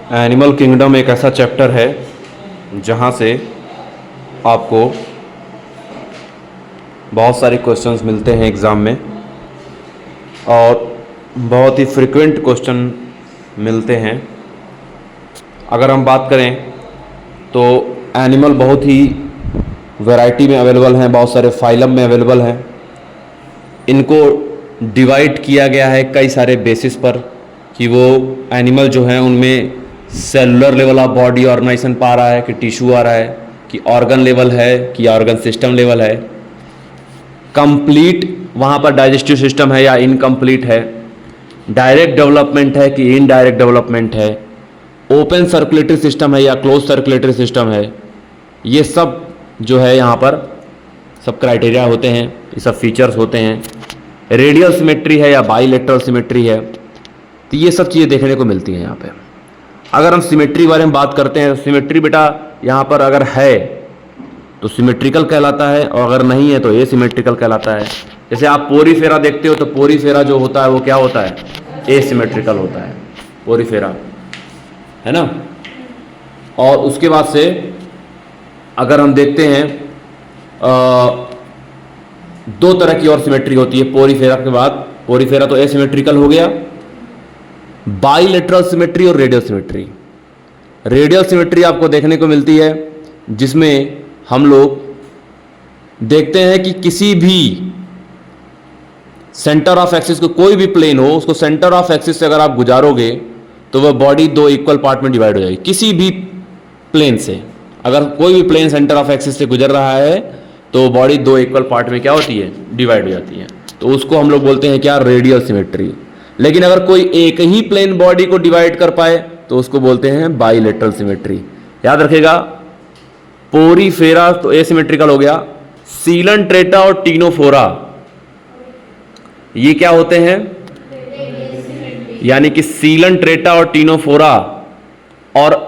Animal kingdom एक ऐसा chapter है जहाँ से आपको बहुत सारे क्वेश्चंस मिलते हैं एग्ज़ाम में और बहुत ही फ्रिक्वेंट क्वेश्चन मिलते हैं। अगर हम बात करें तो एनिमल बहुत ही वैरायटी में अवेलेबल हैं, बहुत सारे फाइलम में अवेलेबल हैं। इनको डिवाइड किया गया है कई सारे बेसिस पर कि वो एनिमल जो हैं उनमें cellular level of body organisation पा रहा है कि टिश्यू आ रहा है कि ऑर्गन लेवल है कि ऑर्गन सिस्टम लेवल है, कंप्लीट वहाँ पर डाइजेस्टिव सिस्टम है या इनकम्प्लीट है, डायरेक्ट डेवलपमेंट है कि इनडायरेक्ट डेवलपमेंट है, ओपन सर्कुलेटरी सिस्टम है या क्लोज सर्कुलेटरी सिस्टम है। ये सब जो है यहाँ पर सब क्राइटेरिया होते हैं, ये सब फीचर्स होते हैं। रेडियल सिमेट्री है या बाईलेटरल सिमेट्री है, तो ये सब चीज़ें देखने को मिलती हैं यहाँ पे। अगर हम सिमेट्री के बारे में बात करते हैं तो सिमेट्री बेटा यहाँ पर अगर है तो सिमेट्रिकल कहलाता है और अगर नहीं है तो ए सिमेट्रिकल कहलाता है। जैसे आप पोरीफेरा देखते हो तो पोरीफेरा जो होता है वो क्या होता है, ए सिमेट्रिकल होता है पोरीफेरा, है ना। और उसके बाद से अगर हम देखते हैं दो तरह की और सिमेट्री होती है पोरीफेरा के बाद। पोरीफेरा तो ए सिमेट्रिकल हो गया, बाईलेटरल सिमेट्री और रेडियल सिमेट्री। रेडियल सिमेट्री आपको देखने को मिलती है जिसमें हम लोग देखते हैं कि किसी भी सेंटर ऑफ एक्सिस को, कोई भी प्लेन हो उसको सेंटर ऑफ एक्सिस से अगर आप गुजारोगे तो वह बॉडी दो इक्वल पार्ट में डिवाइड हो जाएगी। किसी भी प्लेन से अगर कोई भी प्लेन सेंटर ऑफ एक्सिस से गुजर रहा है तो बॉडी दो इक्वल पार्ट में क्या होती है, डिवाइड हो जाती है। तो उसको हम लोग बोलते हैं क्या, रेडियल सिमेट्री। लेकिन अगर कोई एक ही प्लेन बॉडी को डिवाइड कर पाए तो उसको बोलते हैं बाईलेटरल सिमेट्री। याद रखिएगा, पोरीफेरा तो एसिमेट्रिकल हो गया, सीलन ट्रेटा और टीनोफोरा ये क्या होते हैं, यानी कि सीलन ट्रेटा और टीनोफोरा और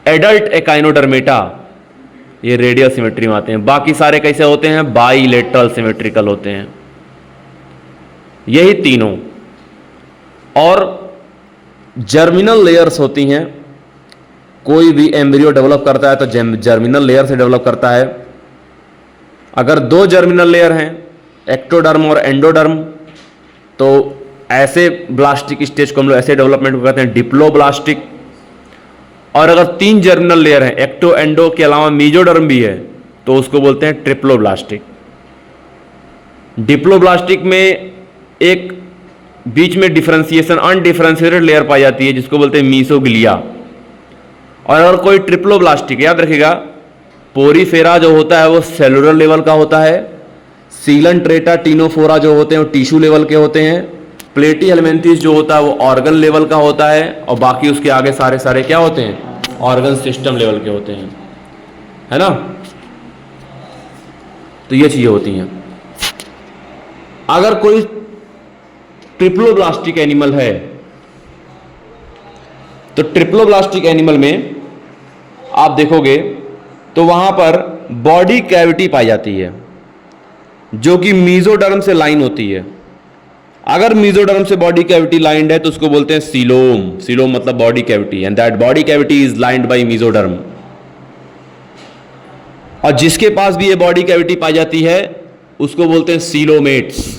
एडल्ट एकाइनोडर्मेटा ये रेडियल सिमेट्री में आते हैं। बाकी सारे कैसे होते हैं, बाईलेटरल सिमेट्रिकल होते हैं। यही तीनों। और जर्मिनल लेयर्स होती हैं, कोई भी एम्ब्रियो डेवलप करता है तो जर्मिनल लेयर से डेवलप करता है। अगर दो जर्मिनल लेयर हैं, एक्टोडर्म और एंडोडर्म, तो ऐसे ब्लास्टिक स्टेज को हम लोग ऐसे डेवलपमेंट को कहते हैं डिप्लोब्लास्टिक। और अगर तीन जर्मिनल लेयर हैं, एक्टो एंडो के अलावा मीजोडर्म भी है, तो उसको बोलते हैं ट्रिप्लोब्लास्टिक। डिप्लोब्लास्टिक में एक बीच में डिफरेंशिएशन अनडिफरेंशिएटेड लेयर पाई जाती है जिसको बोलते हैं मीसोग्लिया। और अगर कोई ट्रिप्लोब्लास्टिक, याद रखिएगा, पोरीफेरा जो होता है वो सेलुलर लेवल का होता है, सीलन ट्रेटा टीनोफोरा जो होते हैं वो टिश्यू लेवल के होते हैं, प्लेटी हेलमेंथिस जो होता है वो ऑर्गन लेवल का होता है, और बाकी उसके आगे सारे क्या होते हैं, ऑर्गन सिस्टम लेवल के होते हैं, है ना। तो ये चीजें होती हैं। अगर कोई ट्रिप्लोब्लास्टिक एनिमल है तो ट्रिप्लोब्लास्टिक एनिमल में आप देखोगे तो वहां पर बॉडी कैविटी पाई जाती है जो कि मीजोडर्म से लाइन होती है। अगर मीजोडर्म से बॉडी कैविटी लाइंड है तो उसको बोलते हैं सीलोम। सीलोम मतलब body cavity, and that body cavity is lined by mesoderm. और जिसके पास भी ये बॉडी कैविटी पाई जाती है उसको बोलते हैं सीलोमेट्स।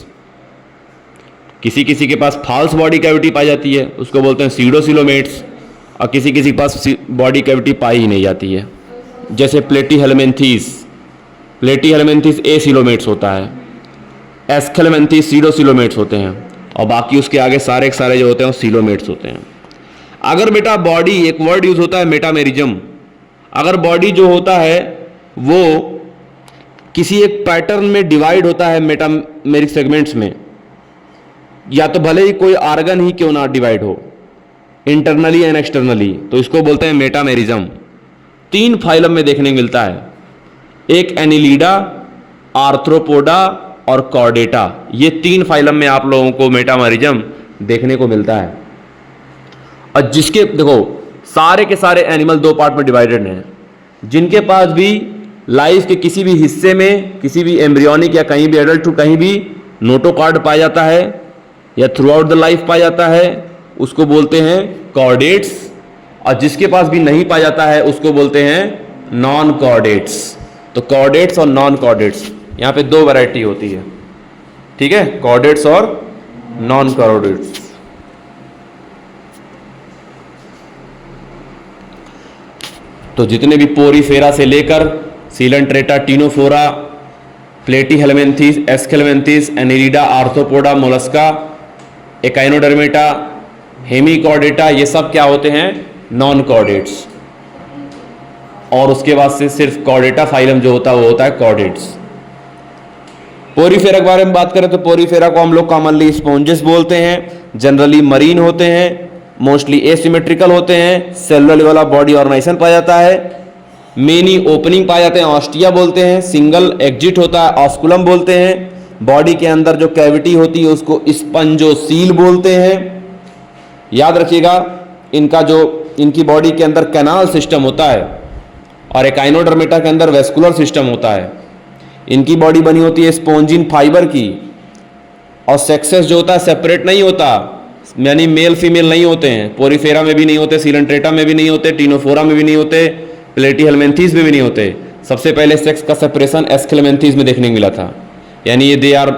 किसी किसी के पास फॉल्स बॉडी कैविटी पाई जाती है उसको बोलते हैं सीडोसिलोमेट्स, और किसी किसी के पास बॉडी कैविटी पाई ही नहीं जाती है, जैसे प्लेटीहेलमेंथिस। प्लेटीहेलमेंथिस एसिलोमेट्स होता है, एस्केलेमेंथिस सीडोसिलोमेट्स होते हैं, और बाकी उसके आगे सारे जो होते हैं वो सिलोमेट्स होते हैं। अगर बेटा बॉडी, एक वर्ड यूज होता है मेटामेरिज्म, अगर बॉडी जो होता है वो किसी एक पैटर्न में डिवाइड होता है मेटामेरिक सेगमेंट्स में, या तो भले ही कोई ऑर्गन ही क्यों ना डिवाइड हो, इंटरनली एंड एक्सटर्नली, तो इसको बोलते हैं मेटामेरिज्म। तीन फाइलम में देखने को मिलता है, एक एनिलीडा, आर्थ्रोपोडा और कॉर्डेटा। ये तीन फाइलम में आप लोगों को मेटामेरिज्म देखने को मिलता है। और जिसके देखो सारे के सारे एनिमल दो पार्ट में डिवाइडेड हैं, जिनके पास भी लाइफ के किसी भी हिस्से में, किसी भी एम्ब्रियोनिक या कहीं भी एडल्ट कहीं भी नोटोकॉर्ड पाया जाता है या थ्रू आउट द लाइफ पाया जाता है, उसको बोलते हैं कॉर्डेट्स, और जिसके पास भी नहीं पाया जाता है उसको बोलते हैं नॉन कॉर्डेट्स। तो कॉर्डेट्स और नॉन कॉर्डेट्स, यहां पे दो वैरायटी होती है, ठीक है, कॉर्डेट्स और नॉन कॉर्डेट्स। तो जितने भी पोरीफेरा से लेकर coelenterata, ctenophora, platyhelminthes, aschelminthes, annelida, arthropoda, mollusca, echinodermata, hemichordata, ये सब क्या होते हैं? Non chordates. और उसके बाद से सिर्फ कॉर्डेटा फाइलम जो होता है वो होता है कॉर्डेट्स। पोरीफेरा के बारे में बात करें तो पोरीफेरा को हम लोग कॉमनली स्पॉन्जेस बोलते हैं, जनरली मरीन होते हैं, मोस्टली एसिमेट्रिकल होते हैं, cellular level of body organisation पाया जाता है, मेनी ओपनिंग पाए जाते हैं, ऑस्टिया बोलते हैं, सिंगल एग्जिट होता है, ऑस्कुलम बोलते हैं, बॉडी के अंदर जो कैविटी होती है उसको स्पंजोसील बोलते हैं। याद रखिएगा इनकी बॉडी के अंदर कैनाल सिस्टम होता है और एकाइनोडर्मेटा के अंदर वेस्कुलर सिस्टम होता है। इनकी बॉडी बनी होती है स्पॉन्जिन फाइबर की, और सेक्सेस जो होता है सेपरेट नहीं होता, यानी मेल फीमेल नहीं होते हैं। पोरीफेरा में भी नहीं होते, सीलेंट्रेटा में भी नहीं होते, टीनोफोरा में भी नहीं होते, प्लेटीहेलमिन्थीस में भी नहीं होते। सबसे पहले सेक्स का सेपरेशन एस्केलमिन्थीस में देखने को मिला था, यानी ये they are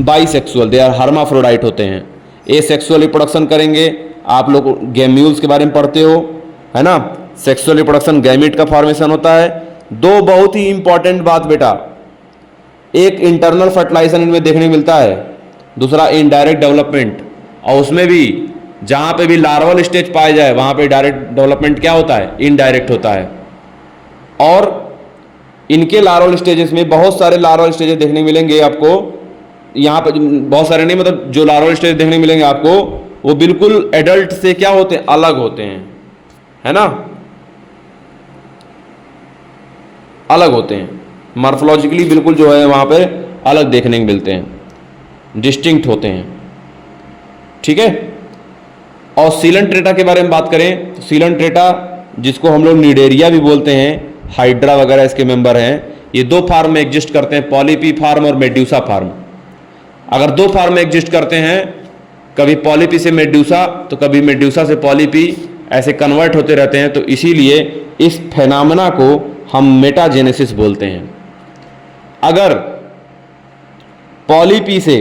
bisexual, they are hermaphrodite होते हैं। एसेक्सुअल रिप्रोडक्शन करेंगे, आप लोग गैम्यूल्स के बारे में पढ़ते हो, है ना। सेक्सुअल रिप्रोडक्शन गैमेट का फॉर्मेशन होता है। दो बहुत ही इंपॉर्टेंट बात बेटा, एक इंटरनल फर्टिलाइजेशन इनमें देखने को मिलता है, दूसरा इनडायरेक्ट डेवलपमेंट। और उसमें भी जहां पे भी लार्वल स्टेज पाया जाए वहां पे डायरेक्ट डेवलपमेंट क्या होता है? इनडायरेक्ट होता है। और इनके लार्वल स्टेजेस में बहुत सारे लार्वल स्टेजेस देखने को मिलेंगे आपको, यहाँ पे बहुत सारे नहीं, मतलब जो लार्वल स्टेज देखने को मिलेंगे आपको वो बिल्कुल एडल्ट से क्या होते हैं? अलग होते हैं, है ना, अलग होते हैं। मॉर्फोलॉजिकली बिल्कुल जो है वहां पे अलग देखने को मिलते हैं, डिस्टिंक्ट होते हैं, ठीक है। और सीलेंट्रेटा के बारे में बात करें तो सीलेंट्रेटा, जिसको हम लोग निडेरिया भी बोलते हैं, हाइड्रा वगैरह इसके मेंबर हैं, ये दो फार्म में एग्जिस्ट करते हैं, पॉलीपी फार्म और मेड्यूसा फार्म। अगर दो फार्म में एग्जिस्ट करते हैं, कभी पॉलीपी से मेड्यूसा तो कभी मेड्यूसा से पॉलीपी, ऐसे कन्वर्ट होते रहते हैं। तो इसीलिए इस फेनामेना को हम मेटाजेनेसिस बोलते हैं। अगर पॉलीपी से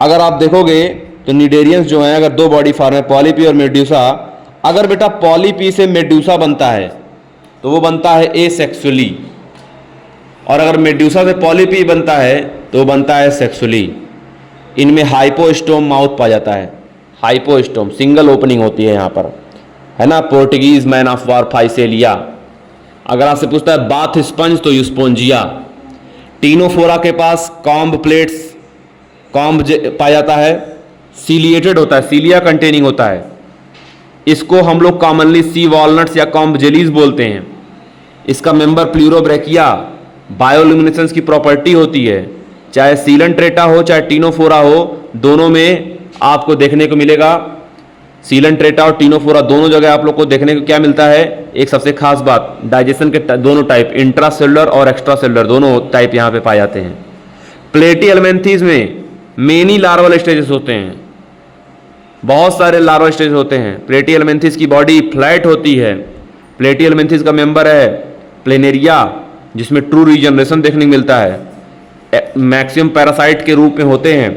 अगर आप देखोगे तो निडेरियंस जो हैं, अगर दो बॉडी फार्म है पॉलीपी और मेड्यूसा, अगर बेटा पॉलीपी से मेड्यूसा बनता है तो वो बनता है एसेक्सुअली, और अगर मेड्यूसा से पॉलीपी बनता है तो वो बनता है सेक्सुअली। इनमें हाइपोस्टोम माउथ पाया जाता है, हाइपोस्टोम सिंगल ओपनिंग होती है यहाँ पर, है ना। Portuguese man of war Physalia. अगर आपसे पूछता है बाथ स्पंज तो यूस्पोंजिया। टीनोफोरा के पास कॉम्ब प्लेट्स, कॉम्ब पाया जाता है, सीलिएटेड होता है, सीलिया कंटेनिंग होता है। इसको हम लोग कॉमनली सी वॉलनट्स या कॉम्ब जेलीज बोलते हैं। इसका मेंबर प्लूरोब्रैकिया, बायोल्यूमिनेसेंस की प्रॉपर्टी होती है। चाहे सीलेंट्रेटा हो चाहे टीनोफोरा हो, दोनों में आपको देखने को मिलेगा। सीलेंट्रेटा और टीनोफोरा दोनों जगह आप लोग को देखने को क्या मिलता है? एक सबसे खास बात, डाइजेशन के दोनों टाइप, इंट्रासेलुलर और एक्स्ट्रासेलुलर दोनों टाइप यहाँ पे पाए जाते हैं। प्लेटीहेलमिन्थीस में मेनी लार्वल स्टेजेस होते हैं, बहुत सारे लार्वल स्टेज होते हैं। प्लेटीहेलमिन्थीस की बॉडी फ्लैट होती है। प्लेटीहेलमिन्थीस का मेंबर है प्लेनेरिया, जिसमें ट्रू रीजनरेशन देखने को मिलता है। मैक्सिमम पैरासाइट के रूप में होते हैं।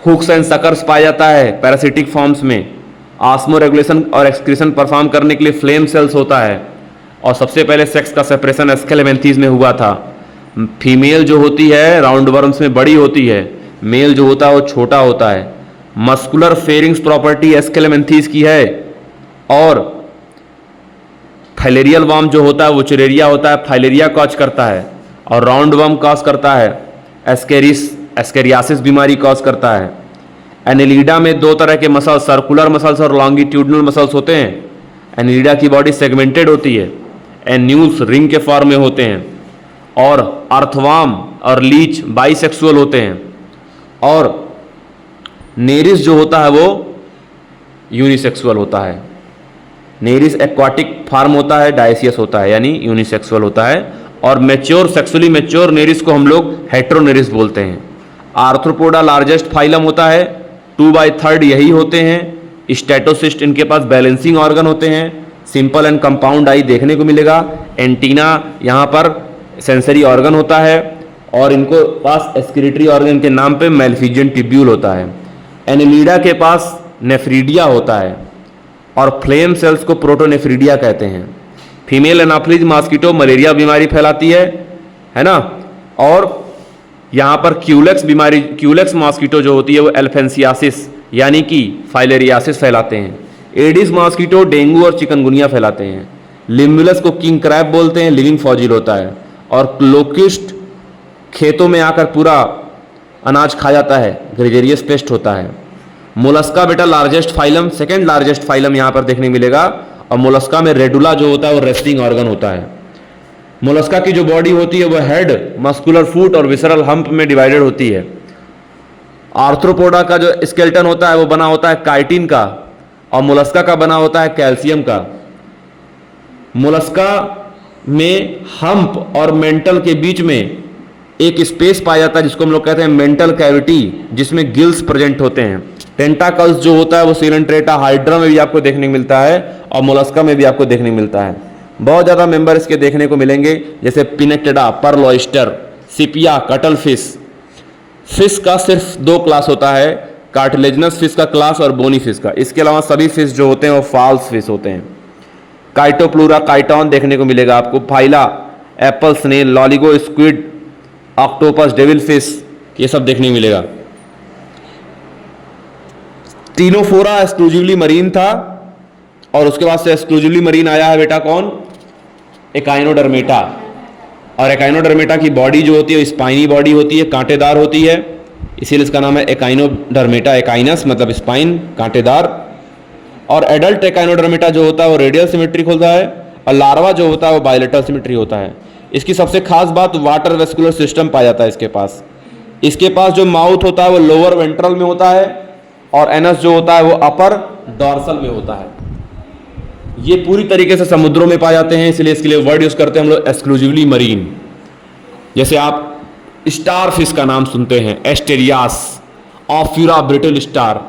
हुक्स एंड सकर्स पाया जाता है पैरासिटिक फॉर्म्स में। ऑस्मो रेगुलेशन और एक्सक्रीशन परफॉर्म करने के लिए फ्लेम सेल्स होता है। और सबसे पहले सेक्स का सेपरेशन एस्केलमिन्थीस में हुआ था। फीमेल जो होती है राउंड वर्म्स में बड़ी होती है, मेल जो होता है वो छोटा होता है। मस्कुलर फेरिंग्स प्रॉपर्टी एस्केलमिन्थीस की है। और फाइलेरियल वर्म जो होता है वो चुरेरिया होता है, फाइलेरिया कॉज करता है। और राउंड वर्म कॉज करता है एस्केरियासिस बीमारी कॉज करता है। एनिलिडा में दो तरह के मसल्स, सर्कुलर मसल्स और लॉन्गिट्यूडनल मसल्स होते हैं। एनिलिडा की बॉडी सेगमेंटेड होती है, एन्यूल्स रिंग के फॉर्म में होते हैं। और अर्थवार्म और लीच बाइसेक्सुअल होते हैं। और नेरिस जो होता है वो यूनिसेक्सुअल होता है। नेरिस एक्वाटिक फार्म होता है, डायसियस होता है, यानी यूनिसेक्सुअल होता है। और मैच्योर, सेक्सुअली मैच्योर नेरिस को हम लोग हेटेरोनेरिस बोलते हैं। आर्थ्रोपोडा लार्जेस्ट फाइलम होता है, 2/3 यही होते हैं। स्टेटोसिस्ट इनके पास बैलेंसिंग ऑर्गन होते हैं। सिंपल एंड कंपाउंड आई देखने को मिलेगा। एंटीना यहाँ पर सेंसरी ऑर्गन होता है और इनको पास एक्सक्रीटरी ऑर्गन के नाम पे मेलफिजियन ट्यूब्यूल होता है। एनिलीडा के पास नेफ्रीडिया होता है और फ्लेम सेल्स को प्रोटोनेफ्रीडिया कहते हैं। फीमेल एनाफ्लिज मॉस्किटो मलेरिया बीमारी फैलाती है ना। और यहाँ पर क्यूलेक्स बीमारी, क्यूलेक्स मॉस्किटो जो होती है वो एल्फेंसियासिस यानी कि फाइलेरियासिस फैलाते हैं। एडिस मॉस्किटो डेंगू और चिकनगुनिया फैलाते हैं। लिम्बुलस को किंग क्रैब बोलते हैं, लिविंग फॉजिल होता है। और लोकिस्ट खेतों में आकर पूरा अनाज खा जाता है, ग्रेजेरियस पेस्ट होता है। मोलस्का बेटा largest phylum, second largest phylum यहाँ पर देखने मिलेगा। और मोलस्का में रेडुला जो होता है वो रेस्टिंग ऑर्गन होता है। मोलस्का की जो बॉडी होती है वो हेड, मस्कुलर फूट और विसरल हम्प में डिवाइडेड होती है। आर्थ्रोपोडा का जो स्केलेटन होता है वो बना होता है काइटिन का और मोलस्का का बना होता है कैल्शियम का। मोलस्का में हम्प और मेंटल के बीच में एक स्पेस पाया जाता है जिसको हम लोग कहते हैं मेंटल कैविटी, जिसमें गिल्स प्रेजेंट होते हैं। टेंटाकल्स जो होता है वो सिलेंट्रेटा हाइड्रा में भी आपको देखने को मिलता है और मोलस्का में भी आपको देखने को मिलता है। बहुत ज़्यादा मेंबर इसके देखने को मिलेंगे जैसे पिनेक्टेडा, Perl oyster, सिपिया, cuttle fish. Fish का सिर्फ दो क्लास होता है, कार्टिलेजनस फिश का क्लास और बोनी फिश का। इसके अलावा सभी फिश जो होते हैं वो फॉल्स फिश होते हैं। काइटोप्लूरा, काइटॉन देखने को मिलेगा आपको। Pila, apple snail, Loligo squid, octopus, devil fish, ये सब देखने को मिलेगा। टीनोफोरा एक्सक्लूसिवली मरीन था और उसके बाद से एक्सक्लूसिवली मरीन आया है बेटा कौन, एकाइनोडर्मेटा। और एकाइनोडर्मेटा की बॉडी जो होती है स्पाइनी बॉडी होती है, कांटेदार होती है, इसीलिए इसका नाम है एकाइनोडर्मेटा। एकाइनस मतलब स्पाइन, कांटेदार। और एडल्ट एकाइनोडर्मेटा जो होता है वो रेडियल सिमेट्रिक होता है और लार्वा जो होता है वो बायलेटरल सिमेट्री होता है। इसकी सबसे खास बात वाटर वेस्कुलर सिस्टम पाया जाता है इसके पास। इसके पास जो माउथ होता है वो लोअर वेंट्रल में होता है और एनस जो होता है वो अपर डॉर्सल में होता है। ये पूरी तरीके से समुद्रों में पाए जाते हैं, इसलिए इसके लिए वर्ड यूज करते हैं हम लोग एक्सक्लूसिवली मरीन। जैसे आप स्टार फिश का नाम सुनते हैं, एस्टेरियास, ऑफ्यूरा ब्रिटल स्टार,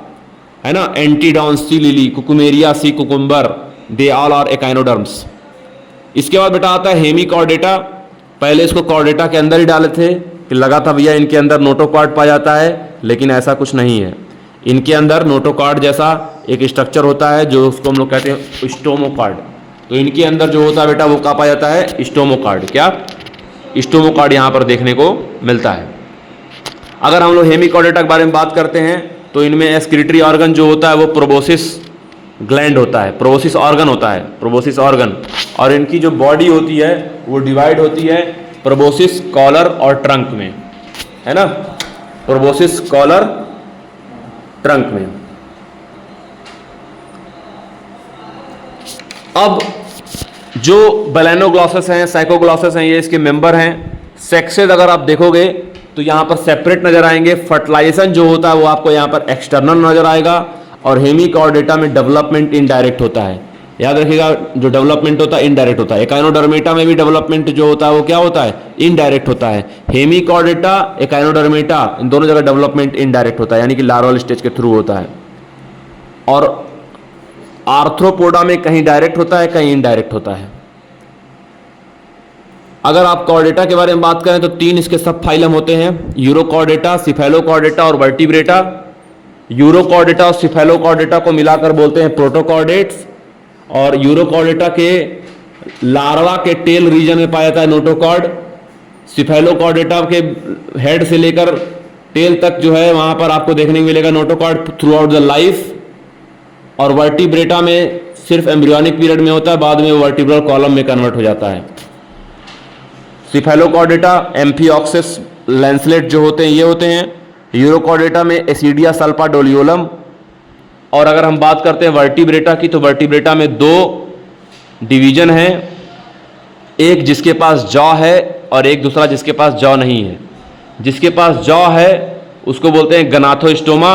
है ना, Antedon sea lily, Cucumaria sea cucumber, they all are echinoderms. इसके बाद बेटा आता है हेमीकॉर्डेटा। पहले इसको कॉर्डेटा के अंदर ही डाले थे कि लगा था भैया इनके अंदर नोटोकॉर्ड पाया जाता है, लेकिन ऐसा कुछ नहीं है। इनके अंदर नोटोकॉर्ड जैसा एक स्ट्रक्चर होता है जो उसको हम लोग कहते हैं स्टोमोकॉर्ड। तो इनके अंदर जो होता है बेटा वो क्या पाया जाता है, स्टोमोकॉर्ड। क्या स्टोमोकॉर्ड यहाँ पर देखने को मिलता है। अगर हम लोग हेमीकॉर्डेटा के बारे में बात करते हैं तो इनमें एक्सक्रीटरी ऑर्गन जो होता है वो प्रोबोसिस ग्लैंड होता है, प्रोबोसिस ऑर्गन होता है, प्रोबोसिस ऑर्गन। और इनकी जो बॉडी होती है वो डिवाइड होती है प्रोबोसिस, कॉलर और ट्रंक में, है ना, प्रोबोसिस, कॉलर, ट्रंक में। अब जो बैलेनोग्लॉसस हैं, साइकोग्लॉसस हैं, ये इसके मेंबर हैं। सेक्सेस अगर आप देखोगे तो यहाँ पर सेपरेट नजर आएंगे। फर्टिलाइजेशन जो होता है वो आपको यहाँ पर एक्सटर्नल नजर आएगा और हेमीकॉर्डेटा में डेवलपमेंट इनडायरेक्ट होता है। याद रखिएगा, जो डेवलपमेंट होता है इनडायरेक्ट होता है। एकाइनोडर्मेटा में भी डेवलपमेंट जो होता है वो क्या होता है, इनडायरेक्ट होता है। हेमीकॉर्डेटा, एकाइनोडर्मेटा, इन दोनों जगह डेवलपमेंट इनडायरेक्ट होता है, यानी कि लार्वल स्टेज के थ्रू होता है। और आर्थ्रोपोडा में कहीं डायरेक्ट होता है, कहीं इनडायरेक्ट होता है। अगर आप कॉर्डेटा के बारे में बात करें तो तीन इसके सब फाइलम होते हैं, यूरोकॉर्डेटा, सिफेलोकॉर्डेटा और वर्टिब्रेटा। यूरोकॉर्डेटा और सिफेलोकॉर्डेटा को मिलाकर बोलते हैं प्रोटोकॉर्डेट्स। और यूरोकॉर्डेटा के लार्वा के टेल रीजन में पाया जाता है नोटोकॉर्ड। सिफेलोकॉर्डेटा के हेड से लेकर टेल तक जो है वहां पर आपको देखने को मिलेगा notochord through out the life. और वर्टिब्रेटा में सिर्फ एम्ब्रियोनिक पीरियड में होता है, बाद में वर्टिब्रल कॉलम में कन्वर्ट हो जाता है। सिफेलोकॉर्डेटा, एम्फिऑक्सिस, लैंसलेट जो होते हैं ये होते हैं। यूरोकॉर्डेटा में एसिडिया सल्फा डोलियोलम। और अगर हम बात करते हैं वर्टिब्रेटा की तो वर्टिब्रेटा में दो डिवीजन हैं, एक जिसके पास जॉ है और एक दूसरा जिसके पास जॉ नहीं है। जिसके पास जॉ है उसको बोलते हैं गनाथोस्टोमा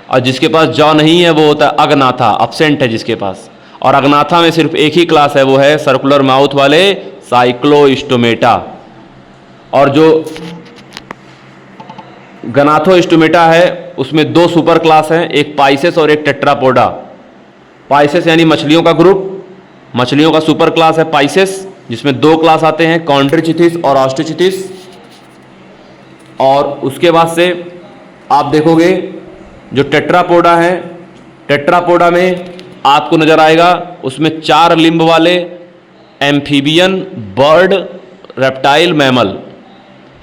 और जिसके पास जॉ नहीं है वो होता है अग्नाथा, अब्सेंट है जिसके पास। और अग्नाथा में सिर्फ एक ही क्लास है, वो है सर्कुलर माउथ वाले साइक्लोस्टोमेटा। और जो गनाथोस्टोमेटा है उसमें दो सुपर क्लास हैं, एक पाइसेस और एक टेट्रापोडा। पाइसेस यानी मछलियों का ग्रुप, मछलियों का सुपर क्लास है पाइसेस, जिसमें 2 क्लास आते हैं, कॉन्ड्रिचिथिस और ऑस्ट्रिचिथिस। और उसके बाद से आप देखोगे जो टेट्रापोडा है, टेट्रापोडा में आपको नजर आएगा उसमें 4 लिम्ब वाले एम्फीबियन, बर्ड, रेप्टाइल, मैमल,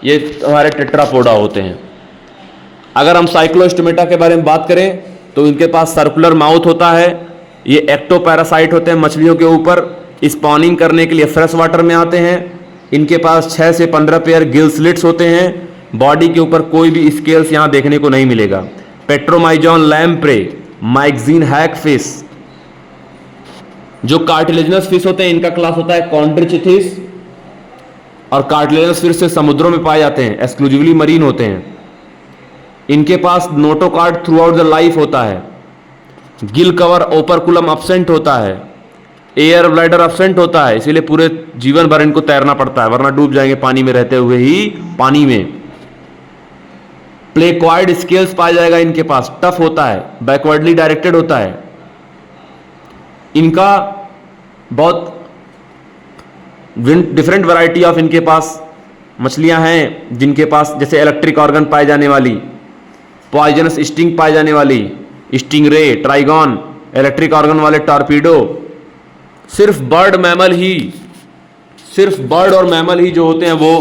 ये हमारे टेट्रापोडा होते हैं। अगर हम साइक्लोस्टोमेटा के बारे में बात करें तो इनके पास सर्कुलर माउथ होता है, ये एक्टोपैरासाइट होते हैं मछलियों के ऊपर, स्पॉनिंग करने के लिए फ्रेश वाटर में आते हैं। इनके पास 6 से 15 पेयर गिल स्लिट्स होते हैं, बॉडी के ऊपर कोई भी स्केल्स यहां देखने को नहीं मिलेगा। पेट्रोमाइजॉन लैम्प्रे, माइक्जीन हैक फिश, जो कार्टिलेजिनस फिश होते हैं इनका क्लास होता है कॉन्ड्रिचिथिस, और कार्टिलेजिनस फिश से समुद्रों में पाए जाते हैं, एक्सक्लूसिवली मरीन होते हैं। इनके पास notochord throughout the life होता है, गिल कवर ओपरकुलम अब्सेंट होता है, एयर ब्लैडर अब्सेंट होता है, इसीलिए पूरे जीवन भर इनको तैरना पड़ता है, वरना डूब जाएंगे पानी में रहते हुए ही पानी में। प्लेक्वाइड स्केल्स पाया जाएगा इनके पास, टफ होता है, बैकवर्डली डायरेक्टेड होता है। इनका बहुत डिफरेंट वैरायटी ऑफ इनके पास मछलियां हैं, जिनके पास जैसे इलेक्ट्रिक ऑर्गन पाए जाने वाली, पॉइजनस स्टिंग पाए जाने वाली, स्टिंग रे, ट्राइगॉन, इलेक्ट्रिक ऑर्गन वाले टॉर्पीडो। सिर्फ बर्ड और मैमल ही जो होते हैं वो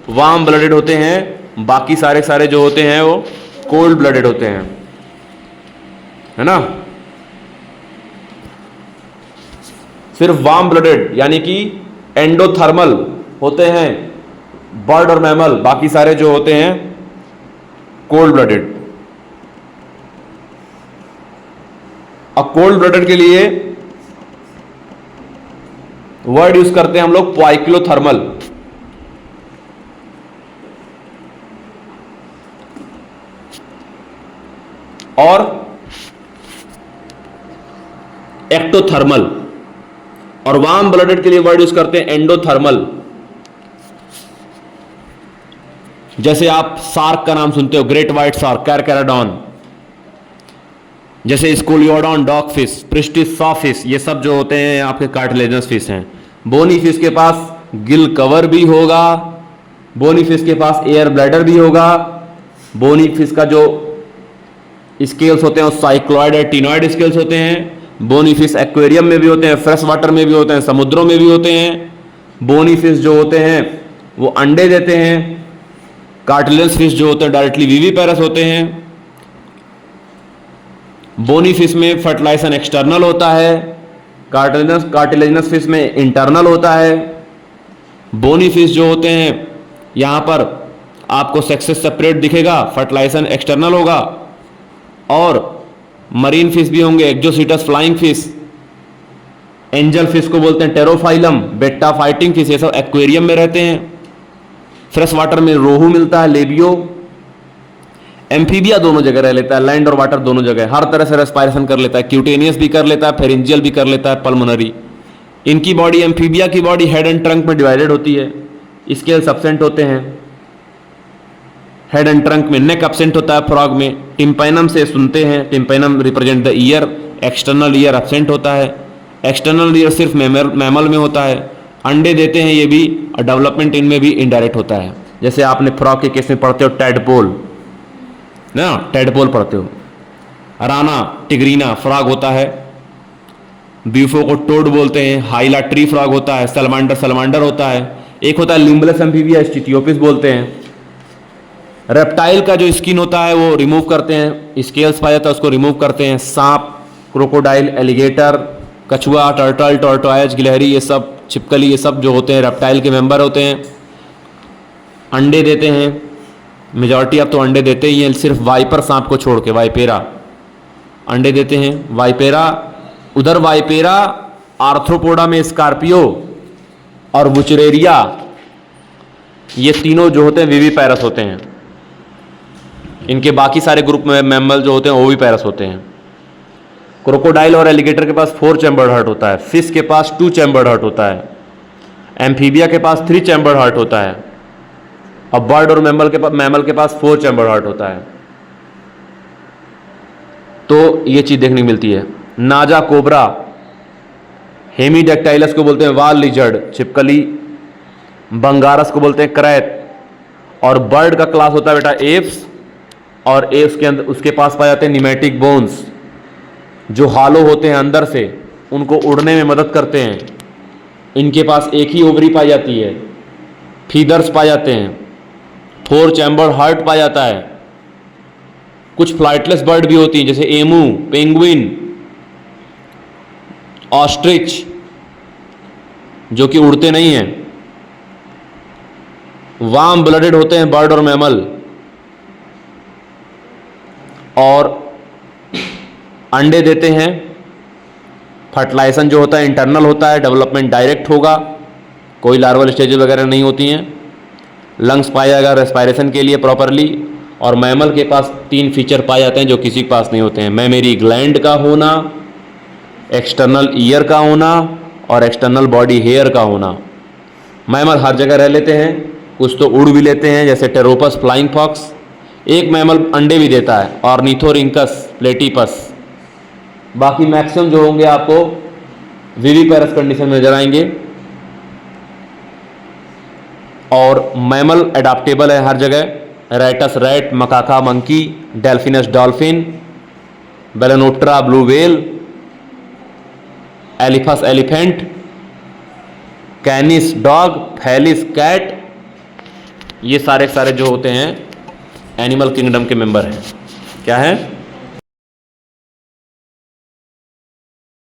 वार्म ब्लडेड होते हैं, बाकी सारे जो होते हैं वो कोल्ड ब्लडेड होते हैं, है ना। सिर्फ वार्म ब्लडेड यानी कि एंडोथर्मल होते हैं बर्ड और मैमल, बाकी सारे जो होते हैं कोल्ड ब्लडेड। अब कोल्ड ब्लडेड के लिए वर्ड यूज करते हैं हम लोग पोइक्लोथर्मल, और एक्टोथर्मल, और वार्म ब्लडेड के लिए वर्ड यूज करते हैं एंडोथर्मल। जैसे आप सार्क का नाम सुनते हो, ग्रेट व्हाइट सार्क, कैरकैराडॉन, जैसे Scoliodon dog fish, Pristis saw fish, ये सब जो होते हैं आपके कार्टिलेजिनस फिश हैं। बोनी फिश के पास गिल कवर भी होगा, बोनी फिश के पास एयर ब्लैडर भी होगा। बोनी फिश का जो स्केल्स होते हैं वो साइक्लॉइड या टिनॉइड स्केल्स होते हैं। बोनी फिश एक्वेरियम में भी होते हैं, फ्रेश वाटर में भी होते हैं, समुद्रों में भी होते हैं। बोनी फिश जो होते हैं वो अंडे देते हैं। कार्टिलेजिनस फिश जो होते हैं डायरेक्टली विविपेरस होते हैं। बोनी फिश में फर्टिलाइजेशन एक्सटर्नल होता है, कार्टिलेजिनस फिश में इंटरनल होता है। बोनी फिश जो होते हैं यहां पर आपको सेक्सेस सेपरेट दिखेगा, फर्टिलाइजेशन एक्सटर्नल होगा। और मरीन फिश भी होंगे, एक्जोसिटस फ्लाइंग फिश, एंजल फिश को बोलते हैं टेरोफाइलम, बेटा फाइटिंग फिश, ये सब एक्वेरियम में रहते हैं। फ्रेश वाटर में रोहू मिलता है, लेबियो। एम्फीबिया दोनों जगह रह लेता है, लैंड और वाटर दोनों जगह, हर तरह से रेस्पायरेशन कर लेता है, क्यूटेनियस भी कर लेता है, फेरेंजियल भी कर लेता है, पल्मोनरी। इनकी बॉडी, एम्फीबिया की बॉडी हेड एंड ट्रंक में डिवाइडेड होती है, स्केल्स एब्सेंट होते हैं हेड एंड ट्रंक में। नेक एब्सेंट होता है फ्रॉग में। टिम्पैनम से सुनते हैं, tympanum represent the year, external ear absent होता है। एक्सटर्नल ईयर सिर्फ मैमल में होता है। अंडे देते हैं ये भी, और डेवलपमेंट इनमें भी इनडायरेक्ट होता है। जैसे आपने फ्रॉग के केस में पढ़ते हो टैडपोल ना, टैडपोल पढ़ते हो। राना टिग्रीना फ्रॉग होता है। ब्यूफो को टोड बोलते हैं। हाइला ट्री फ्रॉग होता है। सलमांडर होता है। एक होता है लिम्बलेस एम्फीबिया, स्टिथियोपिस बोलते हैं। रेप्टाइल का जो स्किन होता है वो रिमूव करते हैं, स्केल्स पाया जाता है उसको रिमूव करते हैं। सांप, क्रोकोडाइल, एलिगेटर, कछुआ, टर्टल, टॉर्टोइज, गिलहरी, ये सब, छिपकली, ये सब जो होते हैं रेप्टाइल के मेंबर होते हैं। अंडे देते हैं, मेजॉरिटी अब तो अंडे देते ही हैं, सिर्फ वाइपर सांप को छोड़ के, वाइपेरा अंडे देते हैं। वाइपेरा, उधर वाइपेरा, आर्थ्रोपोडा में स्कॉर्पियो और वुचरेरिया, ये तीनों जो होते हैं विविपेरस होते हैं। इनके बाकी सारे ग्रुप में मैमल जो होते हैं ओविपेरस होते हैं। क्रोकोडाइल और एलिगेटर के पास 4 चैम्बर्ड हार्ट होता है। फिश के पास 2 चैम्बर्ड हार्ट होता है। एम्फीबिया के पास 3 चैम्बर्ड हार्ट होता है। और बर्ड और मैमल के पास 4 चैम्बर्ड हार्ट होता है। तो ये चीज देखने को मिलती है। नाजा कोबरा, हेमीडेक्टाइलस को बोलते हैं वाल लिजर्ड छिपकली, बंगारस को बोलते हैं क्रैत। और बर्ड का क्लास होता है बेटा एप्स, और एप्स के अंदर उसके पास पाए जाते हैं निमेटिक बोन्स, जो हालो होते हैं अंदर से, उनको उड़ने में मदद करते हैं। इनके पास एक ही ओवरी पाई जाती है, फीदर्स पाए जाते हैं, 4 चैम्बर हार्ट पाया जाता है। कुछ फ्लाइटलेस बर्ड भी होती हैं जैसे एमू, पेंगुइन, ऑस्ट्रिच, जो कि उड़ते नहीं हैं। वार्म ब्लडेड होते हैं बर्ड और मैमल, और अंडे देते हैं। फर्टिलाइजेशन जो होता है इंटरनल होता है, डेवलपमेंट डायरेक्ट होगा, कोई लार्वल स्टेजेस वगैरह नहीं होती हैं। लंग्स पाया जाएगा रेस्पायरेशन के लिए प्रॉपरली। और मैमल के पास 3 फीचर पाए जाते हैं जो किसी के पास नहीं होते हैं, मैमेरी ग्लैंड का होना, एक्सटर्नल ईयर का होना, और एक्सटर्नल बॉडी हेयर का होना। मैमल हर जगह रह लेते हैं, कुछ तो उड़ भी लेते हैं जैसे टेरोपस, फ्लाइंग फॉक्स। एक मैमल अंडे भी देता है, ऑर्निथोरिंकस, प्लेटिपस। बाकी मैक्सिमम जो होंगे आपको विविपेरस कंडीशन में नजर आएंगे। और मैमल एडाप्टेबल है हर जगह, Rattus rat, Macaca monkey, Delphinus dolphin, Balaenoptera blue whale, Elephas elephant, Canis dog, Felis cat, ये सारे जो होते हैं एनिमल किंगडम के मेंबर हैं। क्या है?